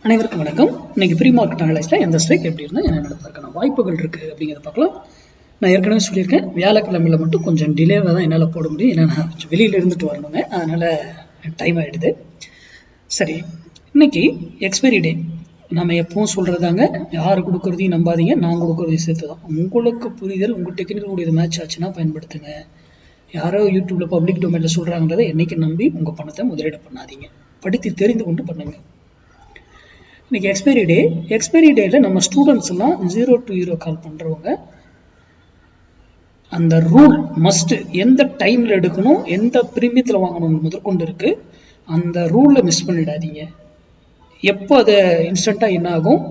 அனைவருக்கும் வணக்கம். இன்னைக்கு ப்ரீ மார்க்கெட் அனலைஸ்ல எந்த ஸ்ட்ரைக் எப்படி இருந்தால் என்ன நடப்பதற்கான வாய்ப்புகள் இருக்கு அப்படிங்கிறத பார்க்கலாம். நான் ஏற்கனவே சொல்லியிருக்கேன், வியாழக்கிழமையில மட்டும் கொஞ்சம் டிலேவாக தான் என்னால் போட முடியும். ஏன்னா நான் கொஞ்சம் வெளியில இருந்துட்டு வரணுங்க, அதனால டைம் ஆயிடுது. சரி, இன்னைக்கு எக்ஸ்பைரி டே. நம்ம எப்பவும் சொல்றதாங்க, யார் கொடுக்கறதையும் நம்பாதீங்க, நான் கொடுக்கறதையும் சேர்த்து தான். உங்களுக்கு புரிதல், உங்கள் டெக்னிக்கல் கூட இது மேட்ச் ஆச்சுன்னா பயன்படுத்துங்க. யாரோ யூடியூப்ல பப்ளிக் டொமைன்ல சொல்றாங்கிறத என்னைக்கு நம்பி உங்க பணத்தை முதலீடு பண்ணாதீங்க. படித்து தெரிந்து கொண்டு பண்ணுங்க. இன்னைக்கு எக்ஸ்பைரி டேல நம்ம ஸ்டூடெண்ட்ஸ் எல்லாம் 0 to ஹீரோ கால் பண்றவங்க அந்த ரூல் மஸ்ட் எந்த டைம்ல எடுக்கணும், எந்த பிரீமியத்தில் வாங்கணும் முதற்கொண்டு இருக்கு. அந்த ரூல்ல மிஸ் பண்ணிடாதீங்க. எப்போ அது இன்ஸ்டண்டா என்ன ஆகும்,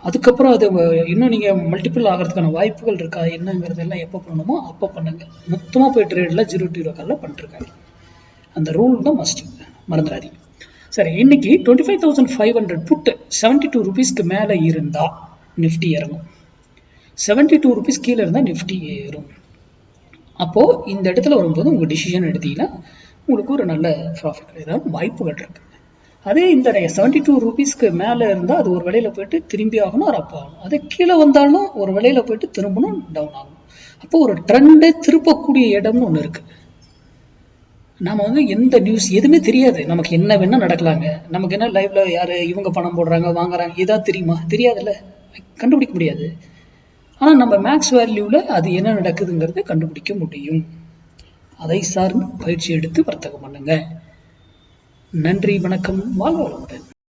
அதுக்கப்புறம் அது இன்னும் நீங்க மல்டிபிள் ஆகிறதுக்கான வாய்ப்புகள் இருக்கா என்னங்கிறதெல்லாம் எப்போ பண்ணணுமோ அப்போ பண்ணுங்க. மொத்தமா போய் ட்ரேட்ல 0 to ஹீரோ கால்ல பண்ணிருக்காங்க. அந்த ரூல் தான் மஸ்ட், மறந்துடாதீங்க. சரி, இன்னைக்கு 25,500 புட்டு 72 ரூபீஸ்க்கு மேலே இருந்தா நிஃப்டி இறங்கும், 72 ரூபீஸ் கீழே இருந்தால் நிஃப்டி ஏறும். அப்போ இந்த இடத்துல வரும்போது உங்க டிசிஷன் எடுத்தீங்கன்னா உங்களுக்கு ஒரு நல்ல ப்ராஃபிட் கிடையாது, வாய்ப்புகள் இருக்கு. அதே இந்த 72 ரூபீஸ்க்கு மேலே இருந்தால் அது ஒரு விலையில போயிட்டு திரும்பி ஆகணும், ஒரு அப்போ ஆகணும். அதே கீழே வந்தாலும் ஒரு விலையில போயிட்டு திரும்பணும், டவுன் ஆகணும். அப்போ ஒரு ட்ரெண்டை திருப்பக்கூடிய இடம்னு ஒன்று இருக்கு. நாம எந்த நியூஸ் எதுவுமே தெரியாது, நமக்கு என்ன வேணா நடக்கலாங்க. நமக்கு என்ன லைவ்ல யாரு இவங்க பணம் போடுறாங்க வாங்குறாங்க ஏதாவது தெரியுமா? தெரியாதுல்ல, கண்டுபிடிக்க முடியாது. ஆனா நம்ம மேக்ஸ் வேல்யூல அது என்ன நடக்குதுங்கிறத கண்டுபிடிக்க முடியும். அதை சார்ந்து பயிற்சி எடுத்து வர்த்தகம் பண்ணுங்க. நன்றி, வணக்கம், வாழ்க வளமுடன்.